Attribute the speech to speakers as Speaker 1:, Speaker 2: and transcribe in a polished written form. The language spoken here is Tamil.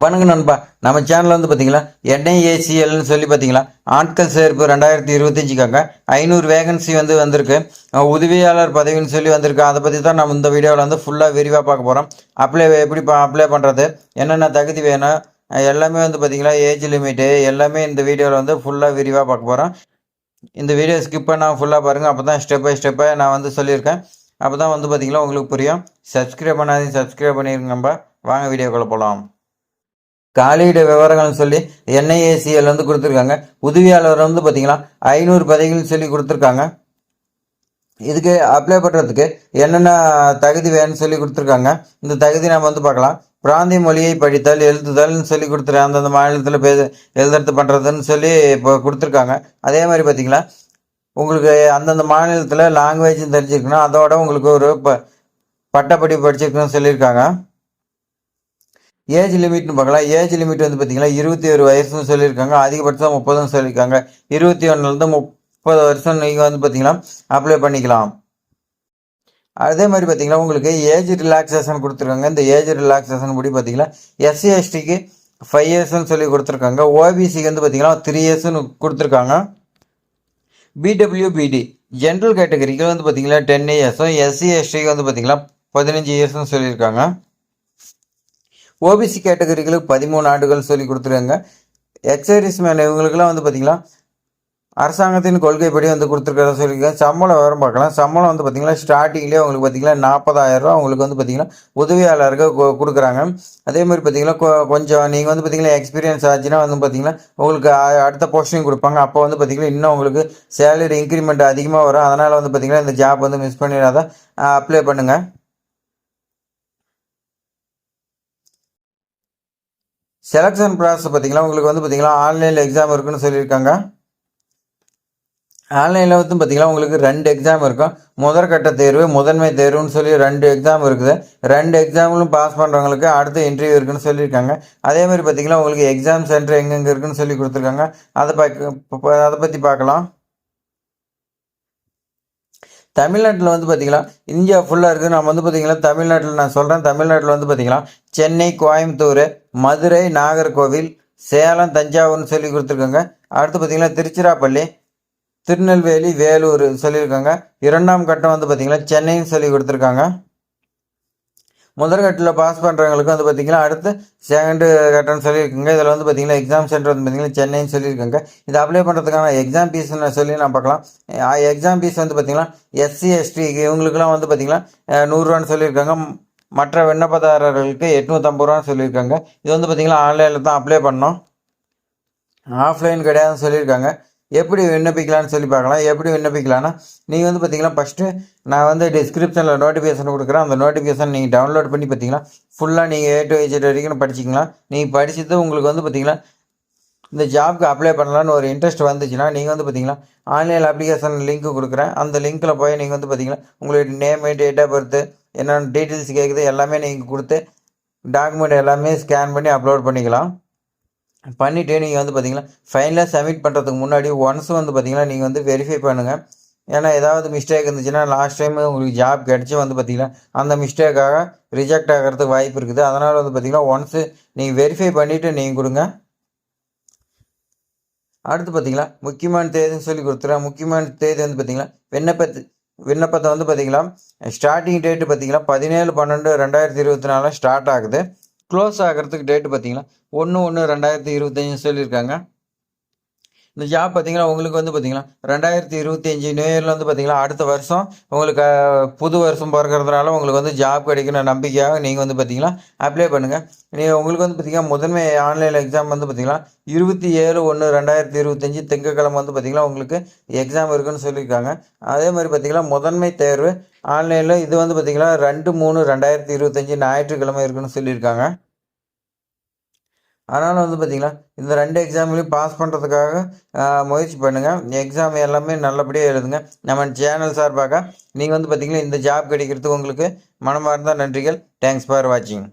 Speaker 1: வணக்கம் நண்பா. நம்ம சேனல் வந்து பார்த்தீங்களா NIACLன்னு சொல்லி பார்த்தீங்களா ஆட்கள் சேர்ப்பு 2025க்காக 500 வேகன்சி வந்திருக்கு. உதவியாளர் பதவின்னு சொல்லி வந்திருக்கு. அதை பற்றி தான் நம்ம இந்த வீடியோவில் ஃபுல்லாக விரிவாக பார்க்க போகிறோம். எப்படி அப்ளை பண்ணுறது, என்னென்ன தகுதி வேணும், எல்லாமே பார்த்தீங்களா ஏஜ் லிமிட்டு எல்லாமே இந்த வீடியோவில் ஃபுல்லாக விரிவாக பார்க்க போகிறோம். இந்த வீடியோ ஸ்கிப் பண்ணால் ஃபுல்லாக பாருங்கள். அப்போ தான் ஸ்டெப் பை ஸ்டெப்பாக நான் சொல்லியிருக்கேன். அப்போ தான் பார்த்தீங்களா உங்களுக்கு புரியும். சப்ஸ்கிரைப் பண்ணாதீங்க, சப்ஸ்கிரைப் பண்ணியிருங்க நண்பா. வாங்க வீடியோக்குள்ளே போகலாம். காலியிட விவரங்கள்னு சொல்லி NIACL கொடுத்துருக்காங்க. உதவியாளர் பார்த்தீங்கன்னா 500 பதவிகள்னு சொல்லி கொடுத்துருக்காங்க. இதுக்கு அப்ளை பண்ணுறதுக்கு என்னென்ன தகுதி வேணும்னு சொல்லி கொடுத்துருக்காங்க. இந்த தகுதி நம்ம பார்க்கலாம். பிராந்திய மொழியை படித்தல், எழுதுதல்னு சொல்லி கொடுத்துருக்காங்க. அந்தந்த மாநிலத்தில் எழுதுறது பண்ணுறதுன்னு சொல்லி இப்போ கொடுத்துருக்காங்க. அதே மாதிரி பார்த்தீங்களா உங்களுக்கு அந்தந்த மாநிலத்தில் லாங்குவேஜும் தெரிஞ்சிருக்கணும். அதோட உங்களுக்கு ஒரு பட்டப்படிப்பு படிச்சிருக்கணும்னு சொல்லியிருக்காங்க. ஏஜ் லிமிட்னு பார்க்கலாம். ஏஜ் லிமிட் பார்த்தீங்கன்னா 21 வயசுன்னு சொல்லியிருக்காங்க. அதிகபட்சம் 30ன்னு சொல்லியிருக்காங்க. 21லேருந்து 30 வருஷம் நீங்கள் பார்த்தீங்கன்னா அப்ளை பண்ணிக்கலாம். அதே மாதிரி பார்த்தீங்கன்னா உங்களுக்கு ஏஜ் ரிலாக்ஸேஷன் கொடுத்துருக்காங்க. இந்த ஏஜ் ரிலாக்ஸேஷன் படி பார்த்தீங்கன்னா SC STக்கு 5 இயர்ஸ்ன்னு சொல்லி கொடுத்துருக்காங்க. OBCக்கு பார்த்தீங்கன்னா 3 இயர்ஸ்ன்னு கொடுத்துருக்காங்க. BWBD ஜென்ரல் கேட்டகரிக்கு பார்த்தீங்கன்னா 10 இயர்ஸும், SC STக்கு பார்த்தீங்கன்னா 15 இயர்ஸ்ன்னு சொல்லியிருக்காங்க. OBC கேட்டகரிகளுக்கு 13 ஆண்டுகள் சொல்லி கொடுத்துருக்காங்க. எக்ஸைஸ் மேன் இவங்களுக்குலாம் பார்த்தீங்கன்னா அரசாங்கத்தின் கொள்கைப்படி கொடுத்துருக்கிறத சொல்லியிருக்காங்க. சம்பளம் விவரம் பார்க்கலாம். சம்பளம் பார்த்தீங்கன்னா ஸ்டார்டிங்லேயே உங்களுக்கு பார்த்தீங்கன்னா 40,000 ரூபா உங்களுக்கு பார்த்தீங்கன்னா உதவியாளருக்கு கொடுக்குறாங்க. அதே மாதிரி பார்த்தீங்கன்னா கொஞ்சம் நீங்கள் பார்த்தீங்கன்னா எக்ஸ்பீரியன்ஸ் ஆச்சுன்னா பார்த்தீங்கன்னா உங்களுக்கு அடுத்த போஸ்டிங் கொடுப்பாங்க. அப்போ பார்த்தீங்கன்னா இன்னும் உங்களுக்கு சேலரி இன்க்ரிமெண்ட் அதிகமாக வரும். அதனால் பார்த்தீங்கன்னா இந்த ஜாப் மிஸ் பண்ணிடாத அப்ளை பண்ணுங்கள். செலக்ஷன் ப்ராசஸ் பார்த்தீங்கன்னா உங்களுக்கு பார்த்தீங்கன்னா ஆன்லைனில் எக்ஸாம் இருக்குன்னு சொல்லியிருக்காங்க. ஆன்லைனில் பார்த்தீங்கன்னா உங்களுக்கு 2 எக்ஸாம் இருக்கும். முதற்கட்ட தேர்வு, முதன்மை தேர்வுன்னு சொல்லி 2 எக்ஸாம் இருக்குது. 2 எக்ஸாம்லும் பாஸ் பண்ணுறவங்களுக்கு அடுத்த இன்டர்வியூ இருக்குன்னு சொல்லியிருக்காங்க. அதே மாதிரி பார்த்தீங்கன்னா உங்களுக்கு எக்ஸாம் சென்டர் எங்கெங்கே இருக்குன்னு சொல்லி கொடுத்துருக்காங்க. அதை பற்றி பார்க்கலாம். தமிழ்நாட்டில் பார்த்தீங்கன்னா இந்தியா ஃபுல்லாக இருக்குது. நம்ம பார்த்தீங்கன்னா தமிழ்நாட்டில் நான் சொல்கிறேன். தமிழ்நாட்டில் பார்த்தீங்கன்னா சென்னை, கோயம்புத்தூர், மதுரை, நாகர்கோவில், சேலம், தஞ்சாவூர்னு சொல்லி கொடுத்துருக்காங்க. அடுத்து பார்த்தீங்கன்னா திருச்சிராப்பள்ளி, திருநெல்வேலி, வேலூர் சொல்லியிருக்காங்க. 2ஆம் கட்டம் பார்த்தீங்கன்னா சென்னைன்னு சொல்லி கொடுத்துருக்காங்க. முதற்கட்டில் பாஸ் பண்ணுறவங்களுக்கு பார்த்தீங்கன்னா அடுத்து செகண்டு கட்டம்னு சொல்லியிருக்காங்க. இதில் பார்த்தீங்கன்னா எக்ஸாம் சென்டர் பார்த்தீங்கன்னா சென்னைன்னு சொல்லியிருக்காங்க. இது அப்ளை பண்ணுறதுக்கான எக்ஸாம் ஃபீஸ்ன்னு சொல்லி நான் பார்க்கலாம். எக்ஸாம் ஃபீஸ் பார்த்தீங்கன்னா SC ST இவங்களுக்குலாம் பார்த்தீங்கன்னா 100 ரூபான்னு சொல்லியிருக்காங்க. மற்ற விண்ணப்பதாரர்களுக்கு 850 ரூபான்னு சொல்லியிருக்காங்க. இது பார்த்தீங்கன்னா ஆன்லைனில் தான் அப்ளை பண்ணோம், ஆஃப்லைன் கிடையாதுன்னு சொல்லியிருக்காங்க. எப்படி விண்ணப்பிக்கலான்னு சொல்லி பார்க்கலாம். எப்படி விண்ணப்பிக்கலான்னா நீங்கள் பார்த்தீங்கன்னா ஃபஸ்ட்டு நான் டிஸ்கிரிப்ஷனில் நோட்டிஃபிகேஷன் கொடுக்குறேன். அந்த நோட்டிஃபிகேஷன் நீங்கள் டவுன்லோட் பண்ணி பார்த்தீங்கன்னா ஃபுல்லாக நீங்கள் A to Z வரைக்கும் படிச்சிக்கலாம். நீங்கள் படிச்சுட்டு உங்களுக்கு பார்த்தீங்கன்னா இந்த ஜாப்க்கு அப்ளை பண்ணலான்னு ஒரு இன்ட்ரெஸ்ட் வந்துச்சுன்னா நீங்கள் பார்த்தீங்கன்னா ஆன்லைன் அப்ளிகேஷன் லிங்க் கொடுக்குறேன். அந்த லிங்க்கில் போய் நீங்கள் பார்த்தீங்கன்னா உங்களுடைய நேமு, டேட் ஆஃப் பர்த்து, என்னென்ன டீட்டெயில்ஸ் கேட்குது எல்லாமே நீங்கள் கொடுத்து டாக்குமெண்ட் எல்லாமே ஸ்கேன் பண்ணி அப்லோட் பண்ணிக்கலாம். பண்ணிவிட்டு நீங்கள் பார்த்தீங்கன்னா ஃபைனலாக சப்மிட் பண்ணுறதுக்கு முன்னாடி ஒன்ஸ் பார்த்தீங்கன்னா நீங்கள் வெரிஃபை பண்ணுங்கள். ஏன்னா ஏதாவது மிஸ்டேக் இருந்துச்சுன்னா லாஸ்ட் டைம் உங்களுக்கு ஜாப் கிடச்சி பார்த்தீங்கன்னா அந்த மிஸ்டேக்காக ரிஜெக்ட் ஆகிறதுக்கு வாய்ப்பு இருக்குது. அதனால் பார்த்தீங்கன்னா ஒன்ஸு நீங்கள் வெரிஃபை பண்ணிவிட்டு நீங்கள் கொடுங்க. அடுத்து பார்த்தீங்கன்னா முக்கியமான தேதின்னு சொல்லி கொடுத்துறேன். முக்கியமான தேதி பார்த்தீங்கன்னா விண்ணப்பத்தை பார்த்தீங்கன்னா ஸ்டார்டிங் டேட்டு பார்த்தீங்கன்னா 17/12/2024 ஸ்டார்ட் ஆகுது. க்ளோஸ் ஆகிறதுக்கு டேட்டு பார்த்தீங்கன்னா 1/1/2025 சொல்லியிருக்காங்க. இந்த ஜாப் பார்த்தீங்கன்னா உங்களுக்கு பார்த்தீங்கன்னா 2025 நியூ இயரில் பார்த்தீங்கன்னா அடுத்த வருஷம் உங்களுக்கு புது வருஷம் பிறக்கிறதுனால உங்களுக்கு ஜாப் கிடைக்கிற நம்பிக்கையாக நீங்கள் பார்த்தீங்கன்னா அப்ளை பண்ணுங்கள். நீங்கள் உங்களுக்கு பார்த்தீங்கன்னா முதன்மை ஆன்லைன் எக்ஸாம் பார்த்தீங்கன்னா 27/1/2025 திங்கட்கிழமை பார்த்தீங்கன்னா உங்களுக்கு எக்ஸாம் இருக்குன்னு சொல்லியிருக்காங்க. அதே மாதிரி பார்த்தீங்கன்னா முதன்மை தேர்வு ஆன்லைனில் இது பார்த்தீங்கன்னா 2/3/2025 ஞாயிற்றுக்கிழமை இருக்குன்னு சொல்லியிருக்காங்க. அதனால் பார்த்தீங்கன்னா இந்த 2 எக்ஸாம்லையும் பாஸ் பண்ணுறதுக்காக முயற்சி பண்ணுங்கள். எக்ஸாம் எல்லாமே நல்லபடியாக எழுதுங்க. நம்ம சேனல் சார்பாக நீங்கள் பார்த்தீங்கன்னா இந்த ஜாப் கிடைக்கிறதுக்கு உங்களுக்கு மனமார்ந்த நன்றிகள். தேங்க்ஸ் ஃபார் வாட்சிங்.